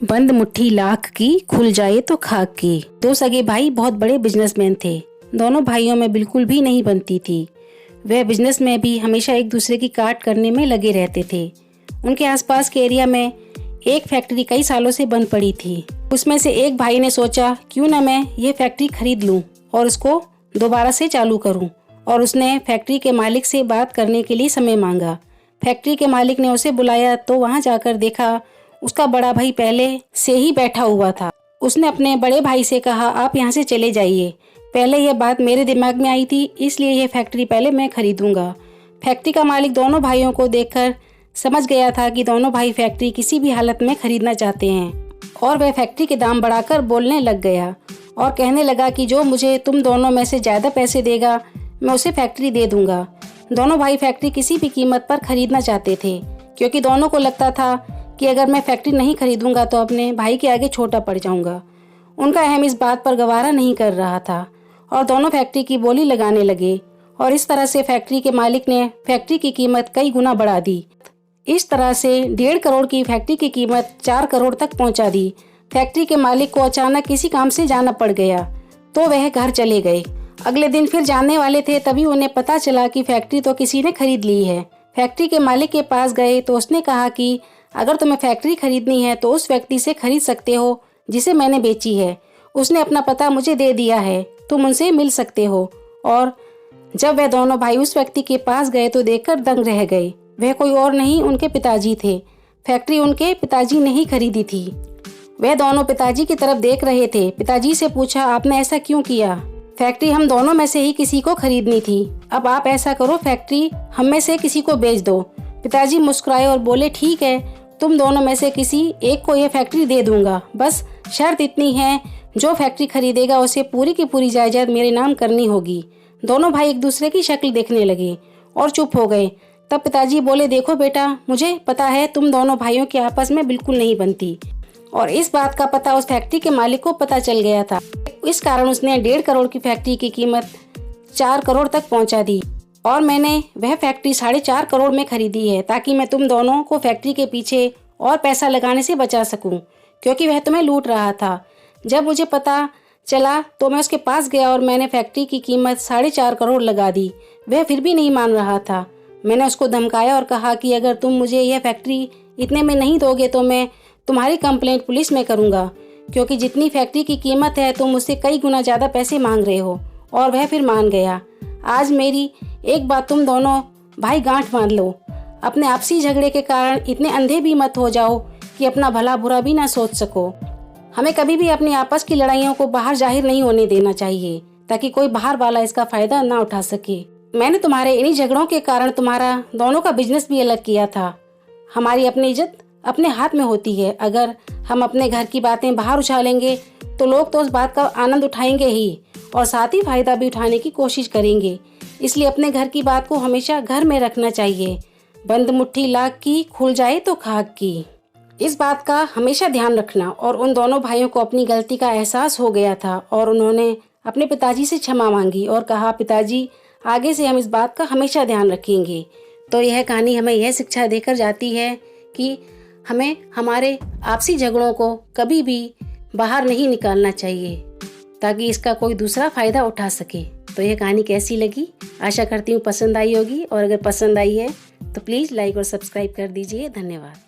बंद मुट्ठी लाख की, खुल जाए तो खाक की। दो सगे भाई बहुत बड़े बिजनेसमैन थे। दोनों भाइयों में बिल्कुल भी नहीं बनती थी। वह बिजनेस में भी हमेशा एक दूसरे की काट करने में लगे रहते थे। उनके आसपास के एरिया में एक फैक्ट्री कई सालों से बंद पड़ी थी। उसमें से एक भाई ने सोचा क्यों न मैं ये फैक्ट्री खरीद लूं और उसको दोबारा से चालू करूं। और उसने फैक्ट्री के मालिक से बात करने के लिए समय मांगा। फैक्ट्री के मालिक ने उसे बुलाया तो वहां जाकर देखा उसका बड़ा भाई पहले से ही बैठा हुआ था। उसने अपने बड़े भाई से कहा, आप यहाँ से चले जाइए। पहले यह बात मेरे दिमाग में आई थी, इसलिए यह फैक्ट्री पहले मैं खरीदूंगा। फैक्ट्री का मालिक दोनों भाइयों को देखकर समझ गया था कि दोनों भाई फैक्ट्री किसी भी हालत में खरीदना चाहते हैं और वह फैक्ट्री के दाम बढ़ाकर बोलने लग गया और कहने लगा कि जो मुझे तुम दोनों में से ज्यादा पैसे देगा मैं उसे फैक्ट्री दे दूंगा। दोनों भाई फैक्ट्री किसी भी कीमत पर खरीदना चाहते थे, क्योंकि दोनों को लगता था कि अगर मैं फैक्ट्री नहीं खरीदूंगा तो अपने भाई के आगे छोटा पड़ जाऊंगा। उनका अहम इस बात पर गवारा नहीं कर रहा था और दोनों फैक्ट्री की बोली लगाने लगे और इस तरह से फैक्ट्री के मालिक ने फैक्ट्री की कीमत कई गुना बढ़ा दी। इस तरह से 1.5 करोड़ की फैक्ट्री की कीमत 4 करोड़ तक पहुंचा दी। फैक्ट्री के मालिक को अचानक किसी काम से जाना पड़ गया तो वह घर चले गए। अगले दिन फिर जाने वाले थे, तभी उन्हें पता चला कि फैक्ट्री तो किसी ने खरीद ली है। फैक्ट्री के मालिक के पास गए तो उसने कहा कि अगर तुम्हें फैक्ट्री खरीदनी है तो उस व्यक्ति से खरीद सकते हो जिसे मैंने बेची है। उसने अपना पता मुझे दे दिया है, तुम उनसे मिल सकते हो। और जब वह दोनों भाई उस व्यक्ति के पास गए तो देखकर दंग रह गए। वह कोई और नहीं, उनके पिताजी थे। फैक्ट्री उनके पिताजी ने ही खरीदी थी। वह दोनों पिताजी की तरफ देख रहे थे। पिताजी से पूछा, आपने ऐसा क्यों किया? फैक्ट्री हम दोनों में से ही किसी को खरीदनी थी। अब आप ऐसा करो, फैक्ट्री हम में से किसी को बेच दो। पिताजी मुस्कुराए और बोले, ठीक है, तुम दोनों में से किसी एक को यह फैक्ट्री दे दूंगा। बस शर्त इतनी है, जो फैक्ट्री खरीदेगा उसे पूरी की पूरी जायदाद मेरे नाम करनी होगी। दोनों भाई एक दूसरे की शक्ल देखने लगे और चुप हो गए। तब पिताजी बोले, देखो बेटा, मुझे पता है तुम दोनों भाइयों की आपस में बिल्कुल नहीं बनती। और इस बात का पता उस फैक्ट्री के मालिक को पता चल गया था। इस कारण उसने 1.5 करोड़ की फैक्ट्री की कीमत 4 करोड़ तक पहुंचा दी और मैंने वह फैक्ट्री 4.5 करोड़ में खरीदी है, ताकि मैं तुम दोनों को फैक्ट्री के पीछे और पैसा लगाने से बचा सकूं, क्योंकि वह तुम्हें लूट रहा था। जब मुझे पता चला तो मैं उसके पास गया और मैंने फैक्ट्री की कीमत 4.5 करोड़ लगा दी। वह फिर भी नहीं मान रहा था। मैंने उसको धमकाया और कहा कि अगर तुम मुझे यह फैक्ट्री इतने में नहीं दोगे तो मैं तुम्हारी कंप्लेंट पुलिस में करूंगा, क्योंकि जितनी फैक्ट्री की कीमत है तुम उससे कई गुना ज्यादा पैसे मांग रहे हो। और वह फिर मान गया। आज मेरी एक बात तुम दोनों भाई गांठ बांध लो, अपने आपसी झगड़े के कारण इतने अंधे भी मत हो जाओ कि अपना भला बुरा भी ना सोच सको। हमें कभी भी अपनी आपस की लड़ाइयों को बाहर जाहिर नहीं होने देना चाहिए, ताकि कोई बाहर वाला इसका फायदा ना उठा सके। मैंने तुम्हारे इन्हीं झगड़ों के कारण तुम्हारा दोनों का बिजनेस भी अलग किया था। हमारी अपनी इज्जत अपने हाथ में होती है। अगर हम अपने घर की बातें बाहर उछालेंगे तो लोग तो उस बात का आनंद उठाएंगे ही और साथ ही फायदा भी उठाने की कोशिश करेंगे। इसलिए अपने घर की बात को हमेशा घर में रखना चाहिए। बंद मुट्ठी लाख की, खुल जाए तो खाक की। इस बात का हमेशा ध्यान रखना। और उन दोनों भाइयों को अपनी गलती का एहसास हो गया था और उन्होंने अपने पिताजी से क्षमा मांगी और कहा, पिताजी, आगे से हम इस बात का हमेशा ध्यान रखेंगे। तो यह कहानी हमें यह शिक्षा देकर जाती है कि हमें हमारे आपसी झगड़ों को कभी भी बाहर नहीं निकालना चाहिए, ताकि इसका कोई दूसरा फायदा उठा सके। तो यह कहानी कैसी लगी? आशा करती हूँ पसंद आई होगी, और अगर पसंद आई है तो प्लीज़ लाइक और सब्सक्राइब कर दीजिए। धन्यवाद।